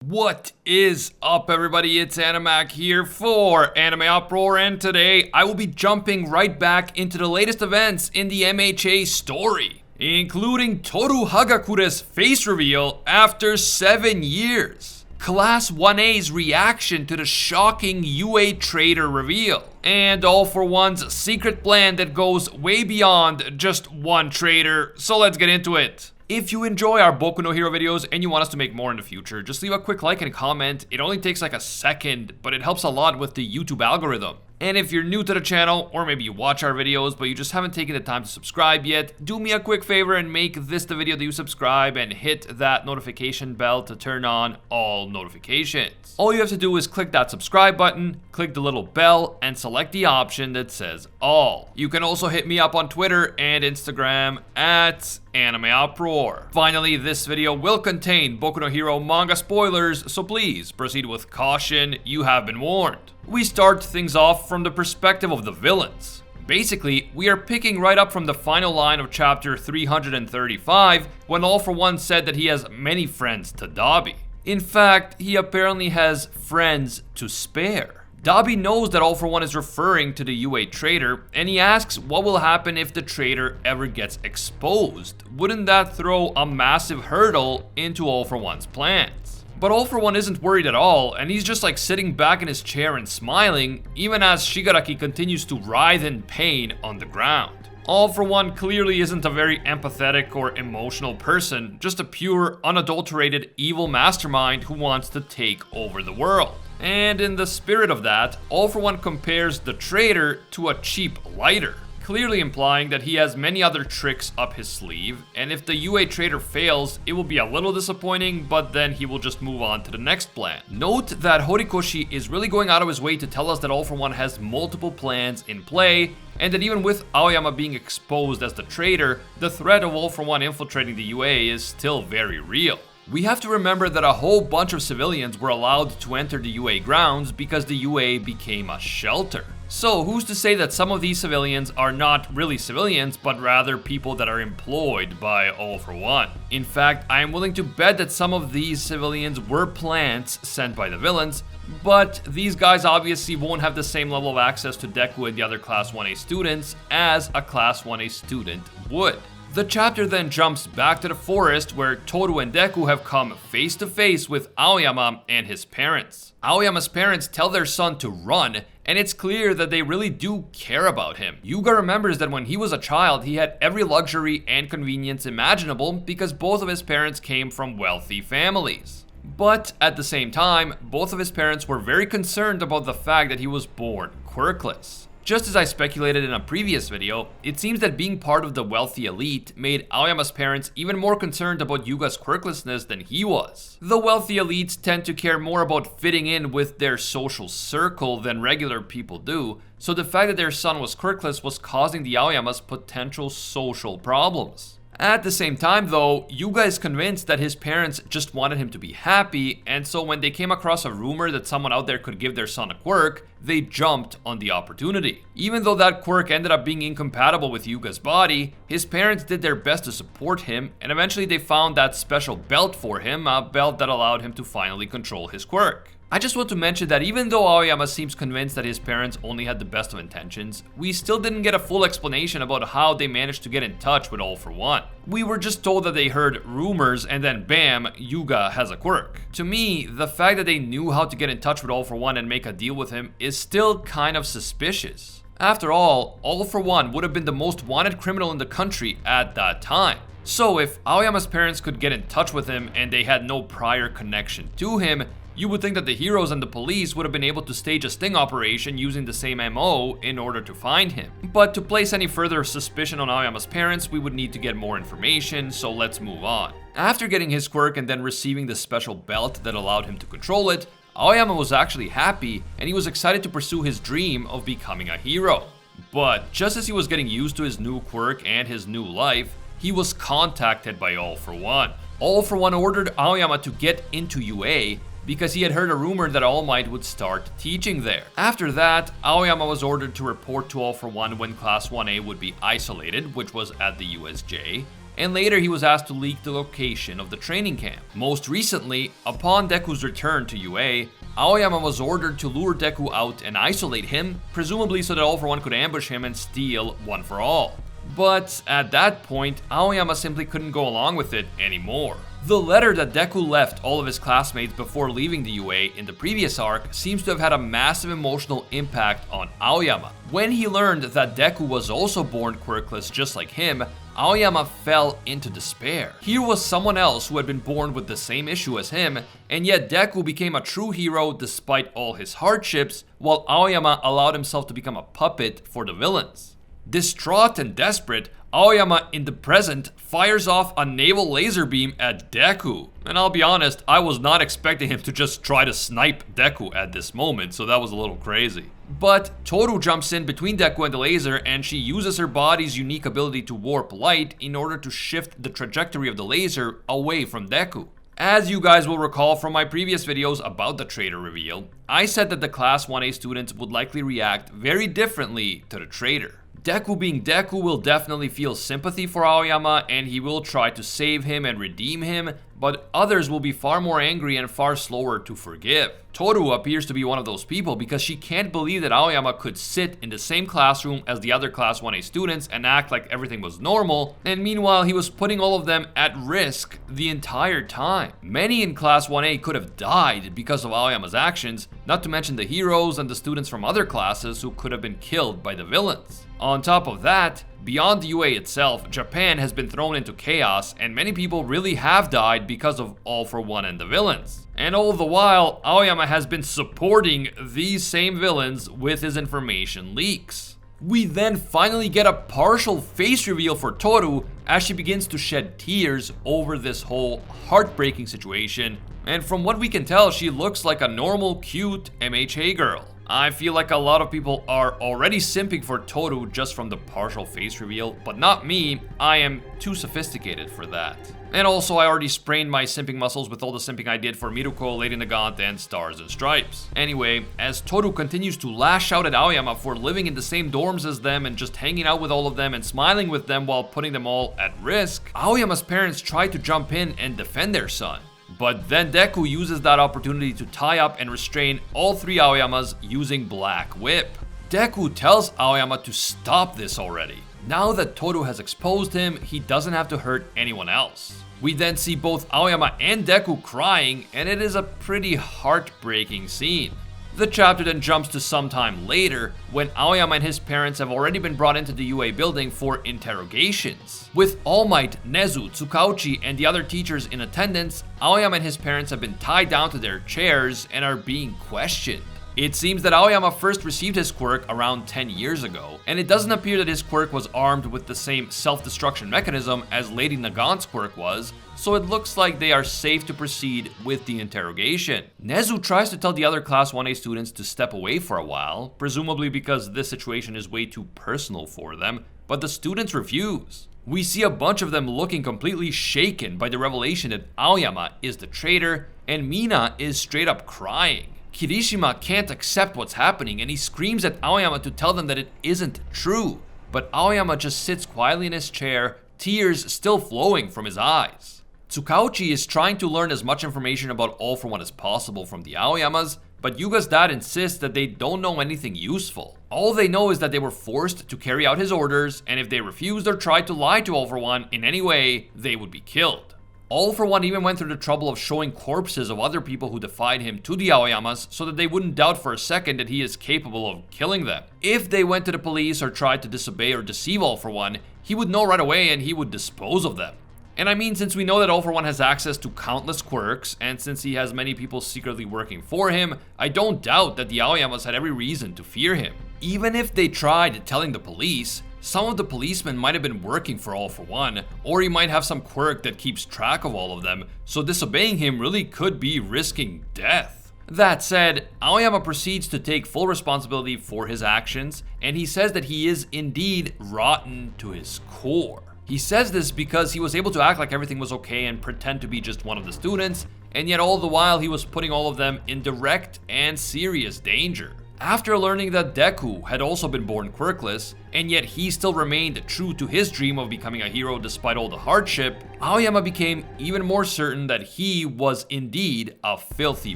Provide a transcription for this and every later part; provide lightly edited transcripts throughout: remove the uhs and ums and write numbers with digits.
What is up, everybody? It's Animac here for AnimeUproar, and today I will be jumping right back into the latest events in the MHA story, including Toru Hagakure's face reveal after 7 years, Class 1A's reaction to the shocking UA Traitor reveal, and All For One's secret plan that goes way beyond just one traitor. So let's get into it. If you enjoy our Boku no Hero videos and you want us to make more in the future, just leave a quick like and comment. It only takes like a second, but it helps a lot with the YouTube algorithm. And if you're new to the channel, or maybe you watch our videos but you just haven't taken the time to subscribe yet, do me a quick favor and make this the video that you subscribe and hit that notification bell to turn on all notifications. All you have to do is click that subscribe button, click the little bell, and select the option that says all. You can also hit me up on Twitter and Instagram at AnimeUproar. Finally, this video will contain Boku no Hero manga spoilers, so please proceed with caution. You have been warned. We start things off from the perspective of the villains. Basically, we are picking right up from the final line of chapter 335 when All For One said that he has many friends to Dabi. In fact, he apparently has friends to spare. Dabi knows that All For One is referring to the UA traitor, and he asks what will happen if the traitor ever gets exposed. Wouldn't that throw a massive hurdle into All For One's plans? But All For One isn't worried at all, and he's just like sitting back in his chair and smiling, even as Shigaraki continues to writhe in pain on the ground. All For One clearly isn't a very empathetic or emotional person, just a pure, unadulterated evil mastermind who wants to take over the world. And in the spirit of that, All For One compares the traitor to a cheap lighter, clearly implying that he has many other tricks up his sleeve, and if the UA traitor fails, it will be a little disappointing, but then he will just move on to the next plan. Note that Horikoshi is really going out of his way to tell us that All For One has multiple plans in play, and that even with Aoyama being exposed as the traitor, the threat of All For One infiltrating the UA is still very real. We have to remember that a whole bunch of civilians were allowed to enter the UA grounds because the UA became a shelter. So who's to say that some of these civilians are not really civilians, but rather people that are employed by All For One? In fact, I am willing to bet that some of these civilians were plants sent by the villains, but these guys obviously won't have the same level of access to Deku and the other Class 1A students as a Class 1A student would. The chapter then jumps back to the forest where Toru and Deku have come face to face with Aoyama and his parents. Aoyama's parents tell their son to run, and it's clear that they really do care about him. Yuga remembers that when he was a child, he had every luxury and convenience imaginable because both of his parents came from wealthy families. But at the same time, both of his parents were very concerned about the fact that he was born quirkless. Just as I speculated in a previous video, it seems that being part of the wealthy elite made Aoyama's parents even more concerned about Yuga's quirklessness than he was. The wealthy elites tend to care more about fitting in with their social circle than regular people do, so the fact that their son was quirkless was causing the Aoyamas potential social problems. At the same time though, Yuga is convinced that his parents just wanted him to be happy, and so when they came across a rumor that someone out there could give their son a quirk, they jumped on the opportunity. Even though that quirk ended up being incompatible with Yuga's body, his parents did their best to support him, and eventually they found that special belt for him, a belt that allowed him to finally control his quirk. I just want to mention that even though Aoyama seems convinced that his parents only had the best of intentions, we still didn't get a full explanation about how they managed to get in touch with All For One. We were just told that they heard rumors and then bam, Yuga has a quirk. To me, the fact that they knew how to get in touch with All For One and make a deal with him is still kind of suspicious. After all For One would have been the most wanted criminal in the country at that time. So if Aoyama's parents could get in touch with him and they had no prior connection to him, you would think that the heroes and the police would have been able to stage a sting operation using the same MO in order to find him. But to place any further suspicion on Aoyama's parents, we would need to get more information, so let's move on. After getting his quirk and then receiving the special belt that allowed him to control it, Aoyama was actually happy and he was excited to pursue his dream of becoming a hero. But just as he was getting used to his new quirk and his new life, he was contacted by All For One. All For One ordered Aoyama to get into UA because he had heard a rumor that All Might would start teaching there. After that, Aoyama was ordered to report to All For One when Class 1A would be isolated, which was at the USJ, and later he was asked to leak the location of the training camp. Most recently, upon Deku's return to UA, Aoyama was ordered to lure Deku out and isolate him, presumably so that All For One could ambush him and steal One For All. But at that point, Aoyama simply couldn't go along with it anymore. The letter that Deku left all of his classmates before leaving the UA in the previous arc seems to have had a massive emotional impact on Aoyama. When he learned that Deku was also born quirkless just like him, Aoyama fell into despair. Here was someone else who had been born with the same issue as him, and yet Deku became a true hero despite all his hardships, while Aoyama allowed himself to become a puppet for the villains. Distraught and desperate, Aoyama in the present fires off a naval laser beam at Deku. And I'll be honest, I was not expecting him to just try to snipe Deku at this moment, so that was a little crazy. But Toru jumps in between Deku and the laser, and she uses her body's unique ability to warp light in order to shift the trajectory of the laser away from Deku. As you guys will recall from my previous videos about the Traitor reveal, I said that the Class 1A students would likely react very differently to the Traitor. Deku being Deku will definitely feel sympathy for Aoyama and he will try to save him and redeem him, but others will be far more angry and far slower to forgive. Toru appears to be one of those people because she can't believe that Aoyama could sit in the same classroom as the other Class 1A students and act like everything was normal, and meanwhile he was putting all of them at risk the entire time. Many in Class 1A could have died because of Aoyama's actions, not to mention the heroes and the students from other classes who could have been killed by the villains. On top of that, beyond the UA itself, Japan has been thrown into chaos and many people really have died because of All For One and the villains. And all the while, Aoyama has been supporting these same villains with his information leaks. We then finally get a partial face reveal for Toru as she begins to shed tears over this whole heartbreaking situation. And from what we can tell, she looks like a normal, cute MHA girl. I feel like a lot of people are already simping for Toru just from the partial face reveal, but not me. I am too sophisticated for that. And also, I already sprained my simping muscles with all the simping I did for Miruko, Lady Nagant, and Stars and Stripes. Anyway, as Toru continues to lash out at Aoyama for living in the same dorms as them and just hanging out with all of them and smiling with them while putting them all at risk, Aoyama's parents try to jump in and defend their son. But then Deku uses that opportunity to tie up and restrain all three Aoyamas using Black Whip. Deku tells Aoyama to stop this already. Now that Toru has exposed him, he doesn't have to hurt anyone else. We then see both Aoyama and Deku crying, and it is a pretty heartbreaking scene. The chapter then jumps to some time later, when Aoyama and his parents have already been brought into the UA building for interrogations. With All Might, Nezu, Tsukauchi, and the other teachers in attendance, Aoyama and his parents have been tied down to their chairs and are being questioned. It seems that Aoyama first received his quirk around 10 years ago, and it doesn't appear that his quirk was armed with the same self-destruction mechanism as Lady Nagant's quirk was, so it looks like they are safe to proceed with the interrogation. Nezu tries to tell the other Class 1A students to step away for a while, presumably because this situation is way too personal for them, but the students refuse. We see a bunch of them looking completely shaken by the revelation that Aoyama is the traitor, and Mina is straight up crying. Kirishima can't accept what's happening and he screams at Aoyama to tell them that it isn't true. But Aoyama just sits quietly in his chair, tears still flowing from his eyes. Tsukauchi is trying to learn as much information about All For One as possible from the Aoyamas, but Yuga's dad insists that they don't know anything useful. All they know is that they were forced to carry out his orders, and if they refused or tried to lie to All For One in any way, they would be killed. All For One even went through the trouble of showing corpses of other people who defied him to the Aoyamas so that they wouldn't doubt for a second that he is capable of killing them. If they went to the police or tried to disobey or deceive All For One, he would know right away and he would dispose of them. And I mean, since we know that All For One has access to countless quirks, and since he has many people secretly working for him, I don't doubt that the Aoyamas had every reason to fear him. Even if they tried telling the police, some of the policemen might have been working for All For One, or he might have some quirk that keeps track of all of them, so disobeying him really could be risking death. That said, Aoyama proceeds to take full responsibility for his actions, and he says that he is indeed rotten to his core. He says this because he was able to act like everything was okay and pretend to be just one of the students, and yet all the while he was putting all of them in direct and serious danger. After learning that Deku had also been born quirkless, and yet he still remained true to his dream of becoming a hero despite all the hardship, Aoyama became even more certain that he was indeed a filthy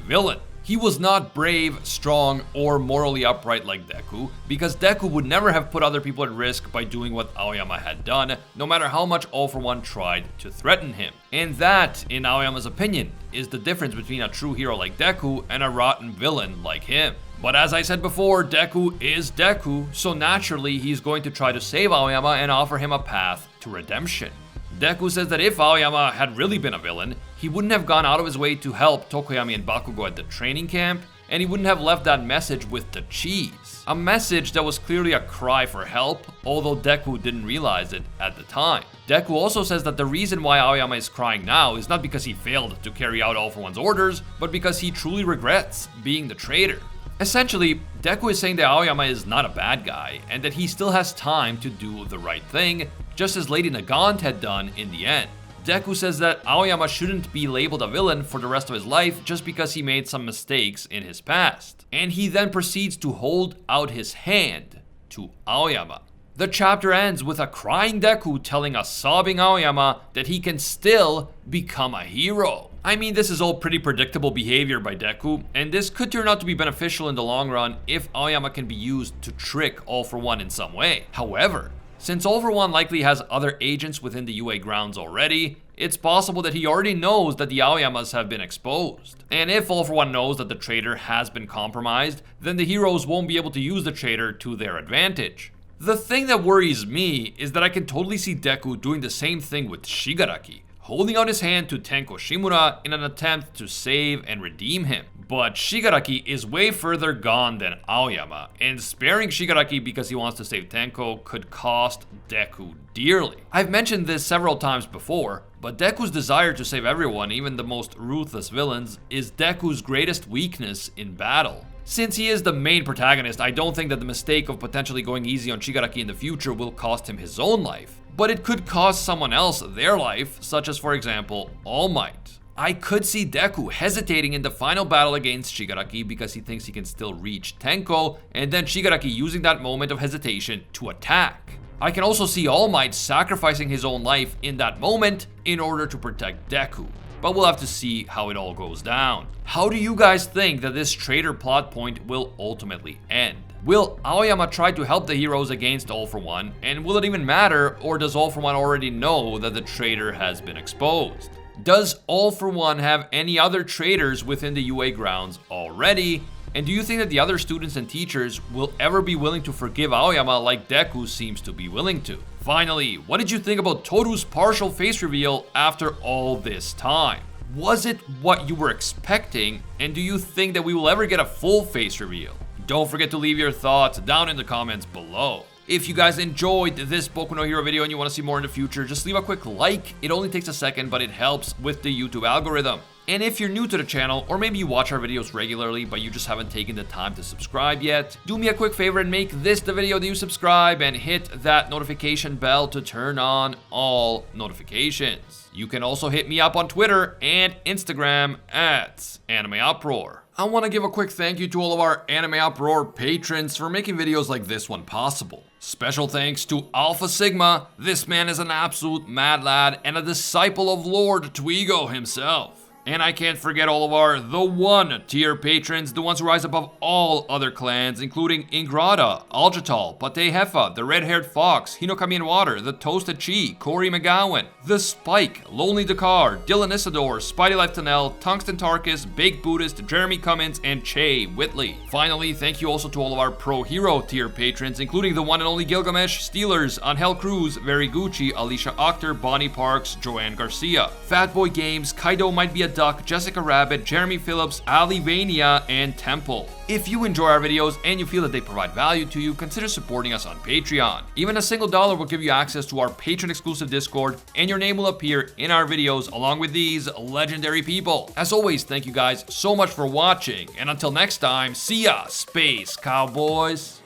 villain. He was not brave, strong, or morally upright like Deku, because Deku would never have put other people at risk by doing what Aoyama had done, no matter how much All For One tried to threaten him. And that, in Aoyama's opinion, is the difference between a true hero like Deku and a rotten villain like him. But as I said before, Deku is Deku, so naturally he's going to try to save Aoyama and offer him a path to redemption. Deku says that if Aoyama had really been a villain, he wouldn't have gone out of his way to help Tokoyami and Bakugo at the training camp, and he wouldn't have left that message with the cheese. A message that was clearly a cry for help, although Deku didn't realize it at the time. Deku also says that the reason why Aoyama is crying now is not because he failed to carry out All For One's orders, but because he truly regrets being the traitor. Essentially, Deku is saying that Aoyama is not a bad guy, and that he still has time to do the right thing, just as Lady Nagant had done in the end. Deku says that Aoyama shouldn't be labeled a villain for the rest of his life just because he made some mistakes in his past. And he then proceeds to hold out his hand to Aoyama. The chapter ends with a crying Deku telling a sobbing Aoyama that he can still become a hero. I mean, this is all pretty predictable behavior by Deku, and this could turn out to be beneficial in the long run if Aoyama can be used to trick All For One in some way. However, since All For One likely has other agents within the UA grounds already, it's possible that he already knows that the Aoyamas have been exposed. And if All For One knows that the traitor has been compromised, then the heroes won't be able to use the traitor to their advantage. The thing that worries me is that I can totally see Deku doing the same thing with Shigaraki, holding out his hand to Tenko Shimura in an attempt to save and redeem him. But Shigaraki is way further gone than Aoyama, and sparing Shigaraki because he wants to save Tenko could cost Deku dearly. I've mentioned this several times before, but Deku's desire to save everyone, even the most ruthless villains, is Deku's greatest weakness in battle. Since he is the main protagonist, I don't think that the mistake of potentially going easy on Shigaraki in the future will cost him his own life. But it could cost someone else their life, such as, for example, All Might. I could see Deku hesitating in the final battle against Shigaraki because he thinks he can still reach Tenko, and then Shigaraki using that moment of hesitation to attack. I can also see All Might sacrificing his own life in that moment in order to protect Deku. But we'll have to see how it all goes down. How do you guys think that this traitor plot point will ultimately end? Will Aoyama try to help the heroes against All For One, and will it even matter, or does All For One already know that the traitor has been exposed? Does All For One have any other traitors within the UA grounds already? And do you think that the other students and teachers will ever be willing to forgive Aoyama like Deku seems to be willing to? Finally, what did you think about Toru's partial face reveal after all this time? Was it what you were expecting, and do you think that we will ever get a full face reveal? Don't forget to leave your thoughts down in the comments below. If you guys enjoyed this Boku no Hero video and you want to see more in the future, just leave a quick like. It only takes a second, but it helps with the YouTube algorithm. And if you're new to the channel, or maybe you watch our videos regularly, but you just haven't taken the time to subscribe yet, do me a quick favor and make this the video that you subscribe and hit that notification bell to turn on all notifications. You can also hit me up on Twitter and Instagram at AnimeUproar. I want to give a quick thank you to all of our AnimeUproar patrons for making videos like this one possible. Special thanks to Alpha Sigma. This man is an absolute mad lad and a disciple of Lord Twigo himself. And I can't forget all of our The One tier patrons, the ones who rise above all other clans, including Ingrata, Aljatal, Pate Hefa, the Red-Haired Fox, Hinokami and Water, the Toasted Chi, Corey McGowan, The Spike, Lonely Dakar, Dylan Isidore, Spidey Life Tunnel, Tungsten Tarkus, Baked Buddhist, Jeremy Cummins, and Che Whitley. Finally, thank you also to all of our Pro Hero tier patrons, including the one and only Gilgamesh, Steelers, Angel Cruz, Very Gucci, Alicia Akhtar, Bonnie Parks, Joanne Garcia, Fatboy Games, Kaido Might Be a Duck, Jessica Rabbit, Jeremy Phillips, Ali Vania, and Temple. If you enjoy our videos and you feel that they provide value to you, consider supporting us on Patreon. Even a single dollar will give you access to our patron exclusive Discord, and your name will appear in our videos along with these legendary people. As always, thank you guys so much for watching, and until next time, see ya, Space Cowboys!